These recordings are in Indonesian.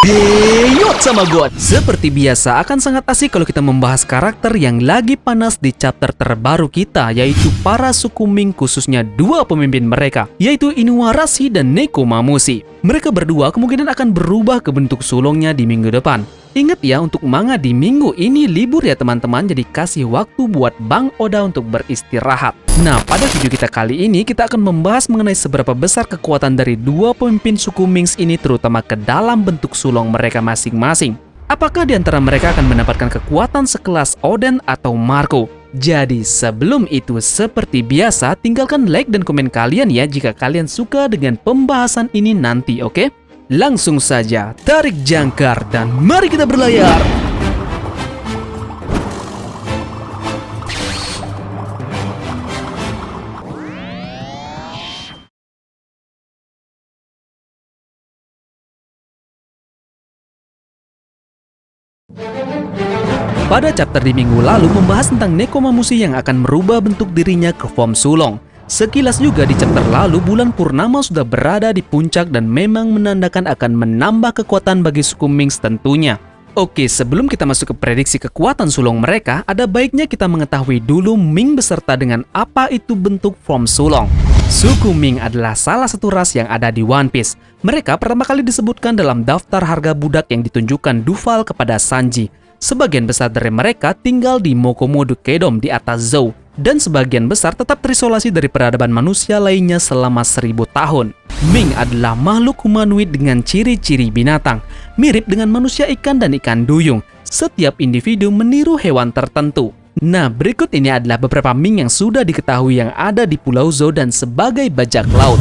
Heyo sama God. Seperti biasa akan sangat asik kalau kita membahas karakter yang lagi panas di chapter terbaru kita, yaitu para suku Ming, khususnya dua pemimpin mereka, yaitu Inuarashi dan Nekomamushi. Mereka berdua kemungkinan akan berubah ke bentuk sulongnya di minggu depan. Ingat ya, untuk manga di minggu ini libur ya teman-teman, jadi kasih waktu buat Bang Oda untuk beristirahat. Nah, pada video kita kali ini kita akan membahas mengenai seberapa besar kekuatan dari dua pemimpin suku Ming ini, terutama ke dalam bentuk sulong mereka masing-masing. Apakah di antara mereka akan mendapatkan kekuatan sekelas Oden atau Marco? Jadi sebelum itu, seperti biasa tinggalkan like dan komen kalian ya jika kalian suka dengan pembahasan ini nanti, oke? Langsung saja tarik jangkar dan mari kita berlayar. Pada chapter di minggu lalu membahas tentang Nekomamushi yang akan merubah bentuk dirinya ke form sulong. Sekilas juga di chapter lalu bulan purnama sudah berada di puncak dan memang menandakan akan menambah kekuatan bagi suku Ming tentunya. Oke, sebelum kita masuk ke prediksi kekuatan sulong mereka, ada baiknya kita mengetahui dulu Ming beserta dengan apa itu bentuk form sulong. Suku Ming adalah salah satu ras yang ada di One Piece. Mereka pertama kali disebutkan dalam daftar harga budak yang ditunjukkan Duvall kepada Sanji. Sebagian besar dari mereka tinggal di Mokomoto Kingdom di atas Zou, dan sebagian besar tetap terisolasi dari peradaban manusia lainnya selama 1000 tahun. Ming adalah makhluk humanoid dengan ciri-ciri binatang, mirip dengan manusia ikan dan ikan duyung. Setiap individu meniru hewan tertentu. Nah, berikut ini adalah beberapa Ming yang sudah diketahui yang ada di Pulau Zou dan sebagai bajak laut.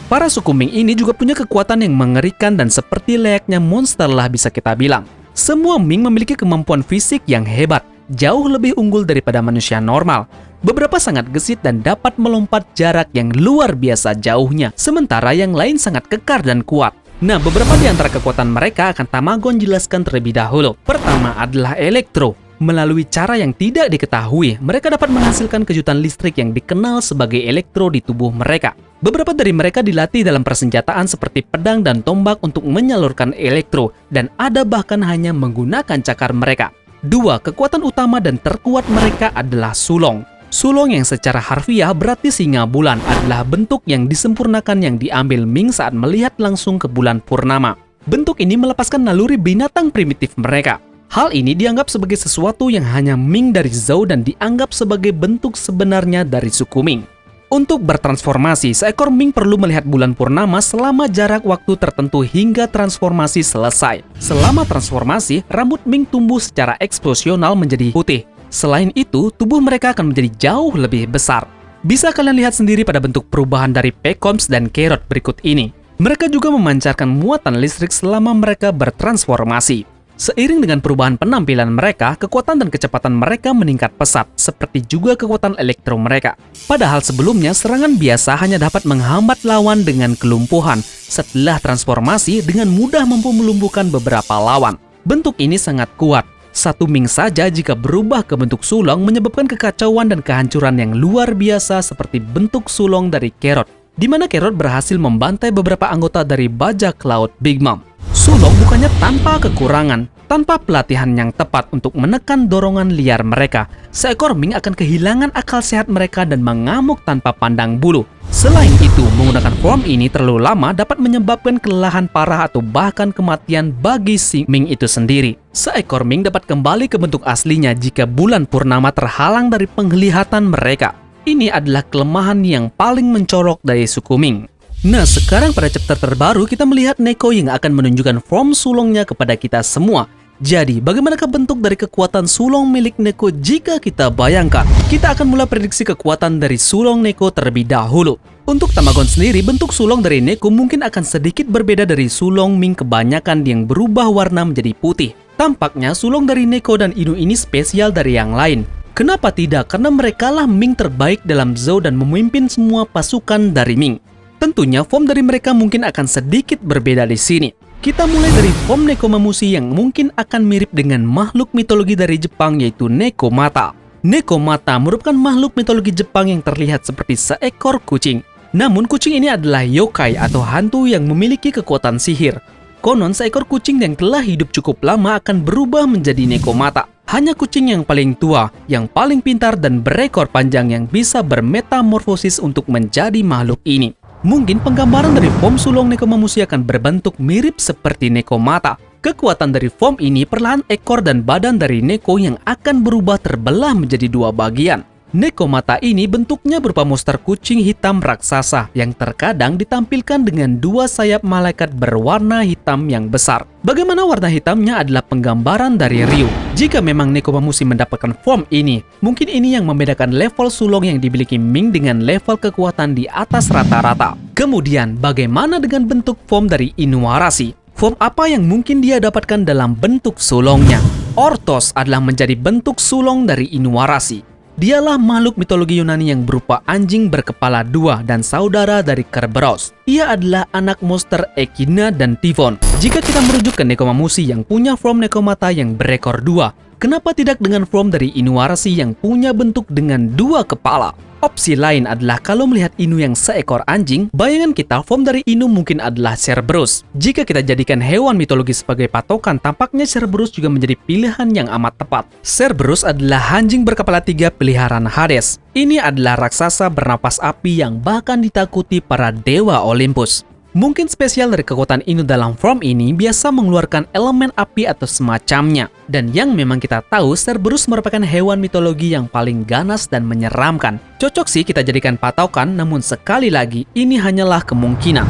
Para suku Ming ini juga punya kekuatan yang mengerikan dan seperti layaknya monster lah bisa kita bilang. Semua Ming memiliki kemampuan fisik yang hebat, jauh lebih unggul daripada manusia normal. Beberapa sangat gesit dan dapat melompat jarak yang luar biasa jauhnya, sementara yang lain sangat kekar dan kuat. Nah, beberapa di antara kekuatan mereka akan Tamagon jelaskan terlebih dahulu. Pertama adalah Elektro. Melalui cara yang tidak diketahui, mereka dapat menghasilkan kejutan listrik yang dikenal sebagai elektro di tubuh mereka. Beberapa dari mereka dilatih dalam persenjataan seperti pedang dan tombak untuk menyalurkan elektro, dan ada bahkan hanya menggunakan cakar mereka. Dua, kekuatan utama dan terkuat mereka adalah Sulong. Sulong yang secara harfiah berarti singa bulan adalah bentuk yang disempurnakan yang diambil Ming saat melihat langsung ke bulan purnama. Bentuk ini melepaskan naluri binatang primitif mereka. Hal ini dianggap sebagai sesuatu yang hanya Ming dari Zou dan dianggap sebagai bentuk sebenarnya dari suku Ming. Untuk bertransformasi, seekor Ming perlu melihat bulan purnama selama jarak waktu tertentu hingga transformasi selesai. Selama transformasi, rambut Ming tumbuh secara eksplosional menjadi putih. Selain itu, tubuh mereka akan menjadi jauh lebih besar. Bisa kalian lihat sendiri pada bentuk perubahan dari Pekoms dan Carrot berikut ini. Mereka juga memancarkan muatan listrik selama mereka bertransformasi. Seiring dengan perubahan penampilan mereka, kekuatan dan kecepatan mereka meningkat pesat, seperti juga kekuatan elektro mereka. Padahal sebelumnya, serangan biasa hanya dapat menghambat lawan dengan kelumpuhan. Setelah transformasi, dengan mudah mampu melumpuhkan beberapa lawan. Bentuk ini sangat kuat. Satu Ming saja jika berubah ke bentuk sulong menyebabkan kekacauan dan kehancuran yang luar biasa seperti bentuk sulong dari Carrot, di mana Carrot berhasil membantai beberapa anggota dari bajak laut Big Mom. Sulong bukannya tanpa kekurangan, tanpa pelatihan yang tepat untuk menekan dorongan liar mereka, seekor Ming akan kehilangan akal sehat mereka dan mengamuk tanpa pandang bulu. Selain itu, menggunakan form ini terlalu lama dapat menyebabkan kelelahan parah atau bahkan kematian bagi si Ming itu sendiri. Seekor Ming dapat kembali ke bentuk aslinya jika bulan purnama terhalang dari penglihatan mereka. Ini adalah kelemahan yang paling mencolok dari suku Ming. Nah, sekarang pada chapter terbaru kita melihat Neko yang akan menunjukkan form sulongnya kepada kita semua. Jadi, bagaimanakah bentuk dari kekuatan sulong milik Neko jika kita bayangkan? Kita akan mulai prediksi kekuatan dari sulong Neko terlebih dahulu. Untuk Tamagon sendiri, bentuk sulong dari Neko mungkin akan sedikit berbeda dari sulong Ming kebanyakan yang berubah warna menjadi putih. Tampaknya sulong dari Neko dan Inu ini spesial dari yang lain. Kenapa tidak? Karena merekalah Ming terbaik dalam Zou dan memimpin semua pasukan dari Ming. Tentunya form dari mereka mungkin akan sedikit berbeda di sini. Kita mulai dari form Nekomamushi yang mungkin akan mirip dengan makhluk mitologi dari Jepang yaitu Nekomata. Nekomata merupakan makhluk mitologi Jepang yang terlihat seperti seekor kucing. Namun kucing ini adalah yokai atau hantu yang memiliki kekuatan sihir. Konon seekor kucing yang telah hidup cukup lama akan berubah menjadi Nekomata. Hanya kucing yang paling tua, yang paling pintar dan berekor panjang yang bisa bermetamorfosis untuk menjadi makhluk ini. Mungkin penggambaran dari form sulong Nekomamushi akan berbentuk mirip seperti Nekomata. Kekuatan dari form ini perlahan ekor dan badan dari Neko yang akan berubah terbelah menjadi dua bagian. Nekomata ini bentuknya berupa monster kucing hitam raksasa yang terkadang ditampilkan dengan dua sayap malaikat berwarna hitam yang besar. Bagaimana warna hitamnya adalah penggambaran dari Ryu. Jika memang Nekomamushi mendapatkan form ini, mungkin ini yang membedakan level sulong yang dimiliki Ming dengan level kekuatan di atas rata-rata. Kemudian, bagaimana dengan bentuk form dari Inuarashi? Form apa yang mungkin dia dapatkan dalam bentuk sulongnya? Orthos adalah menjadi bentuk sulong dari Inuarashi. Dialah makhluk mitologi Yunani yang berupa anjing berkepala dua dan saudara dari Kerberos. Ia adalah anak monster Echidna dan Typhon. Jika kita merujuk ke Nekomamushi yang punya form Nekomata yang berekor dua, kenapa tidak dengan form dari Inuarashi yang punya bentuk dengan dua kepala? Opsi lain adalah kalau melihat Inu yang seekor anjing, bayangan kita form dari Inu mungkin adalah Cerberus. Jika kita jadikan hewan mitologi sebagai patokan, tampaknya Cerberus juga menjadi pilihan yang amat tepat. Cerberus adalah anjing berkepala tiga peliharaan Hades. Ini adalah raksasa bernapas api yang bahkan ditakuti para dewa Olympus. Mungkin spesial dari kekuatan Inu dalam form ini biasa mengeluarkan elemen api atau semacamnya. Dan yang memang kita tahu, Cerberus merupakan hewan mitologi yang paling ganas dan menyeramkan. Cocok sih kita jadikan patokan, namun sekali lagi, ini hanyalah kemungkinan.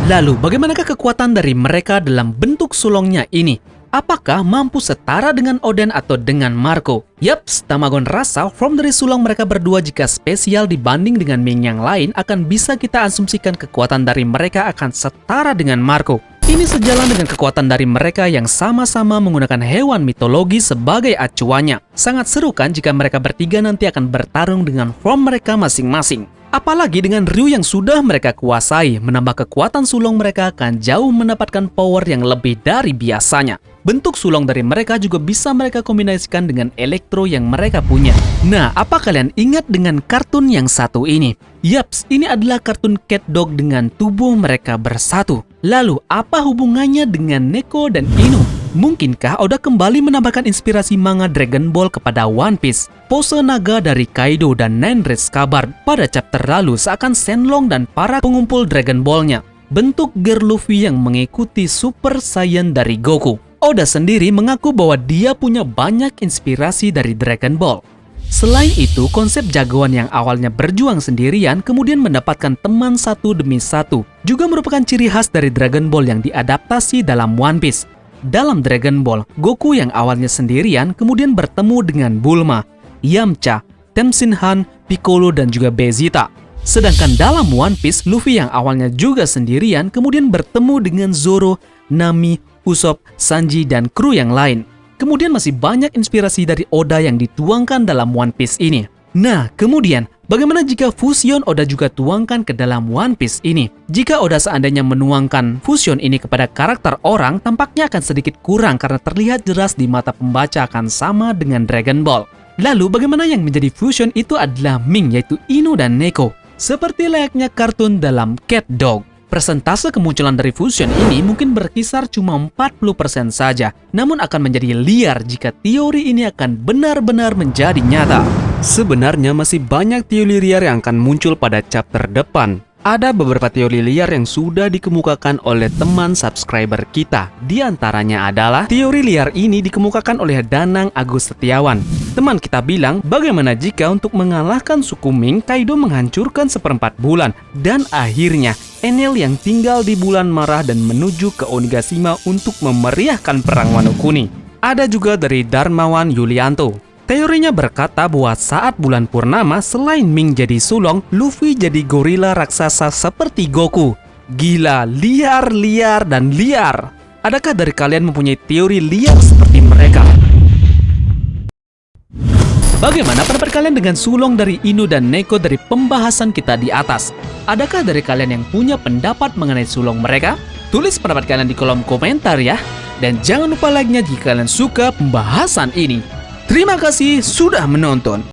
Lalu, bagaimanakah kekuatan dari mereka dalam bentuk sulongnya ini? Apakah mampu setara dengan Oden atau dengan Marco? Yaps, Tamagon rasa form dari sulong mereka berdua jika spesial dibanding dengan Ming yang lain akan bisa kita asumsikan kekuatan dari mereka akan setara dengan Marco. Ini sejalan dengan kekuatan dari mereka yang sama-sama menggunakan hewan mitologi sebagai acuannya. Sangat seru kan jika mereka bertiga nanti akan bertarung dengan form mereka masing-masing. Apalagi dengan Ryu yang sudah mereka kuasai, menambah kekuatan sulong mereka akan jauh mendapatkan power yang lebih dari biasanya. Bentuk sulong dari mereka juga bisa mereka kombinasikan dengan elektro yang mereka punya. Nah, apa kalian ingat dengan kartun yang satu ini? Yaps, ini adalah kartun Cat Dog dengan tubuh mereka bersatu. Lalu, apa hubungannya dengan Neko dan Inu? Mungkinkah Oda kembali menambahkan inspirasi manga Dragon Ball kepada One Piece? Pose naga dari Kaido dan Nine Red Scabbard pada chapter lalu seakan Shenlong dan para pengumpul Dragon Ball-nya. Bentuk Gear Luffy yang mengikuti Super Saiyan dari Goku. Oda sendiri mengaku bahwa dia punya banyak inspirasi dari Dragon Ball. Selain itu, konsep jagoan yang awalnya berjuang sendirian kemudian mendapatkan teman satu demi satu juga merupakan ciri khas dari Dragon Ball yang diadaptasi dalam One Piece. Dalam Dragon Ball, Goku yang awalnya sendirian kemudian bertemu dengan Bulma, Yamcha, Tenshinhan, Piccolo, dan juga Vegeta. Sedangkan dalam One Piece, Luffy yang awalnya juga sendirian kemudian bertemu dengan Zoro, Nami, Usopp, Sanji, dan kru yang lain. Kemudian masih banyak inspirasi dari Oda yang dituangkan dalam One Piece ini. Nah, kemudian, bagaimana jika fusion Oda juga tuangkan ke dalam One Piece ini? Jika Oda seandainya menuangkan fusion ini kepada karakter orang, tampaknya akan sedikit kurang karena terlihat jelas di mata pembaca akan sama dengan Dragon Ball. Lalu, bagaimana yang menjadi fusion itu adalah Ming, yaitu Inu dan Neko. Seperti layaknya kartun dalam Cat Dog. Persentase kemunculan dari fusion ini mungkin berkisar cuma 40% saja, namun akan menjadi liar jika teori ini akan benar-benar menjadi nyata. Sebenarnya masih banyak teori liar yang akan muncul pada chapter depan. Ada beberapa teori liar yang sudah dikemukakan oleh teman subscriber kita. Di antaranya adalah teori liar ini dikemukakan oleh Danang Agus Setiawan. Teman kita bilang, bagaimana jika untuk mengalahkan suku Ming, Kaido menghancurkan seperempat bulan dan akhirnya Enel yang tinggal di bulan marah dan menuju ke Onigashima untuk memeriahkan perang Wano Kuni. Ada juga dari Darmawan Yulianto. Teorinya berkata bahwa saat bulan purnama, selain Ming jadi sulong, Luffy jadi gorila raksasa seperti Goku. Gila, liar, dan liar. Adakah dari kalian mempunyai teori liar seperti mereka? Bagaimana pendapat kalian dengan sulong dari Inu dan Neko dari pembahasan kita di atas? Adakah dari kalian yang punya pendapat mengenai sulong mereka? Tulis pendapat kalian di kolom komentar ya. Dan jangan lupa like-nya jika kalian suka pembahasan ini. Terima kasih sudah menonton.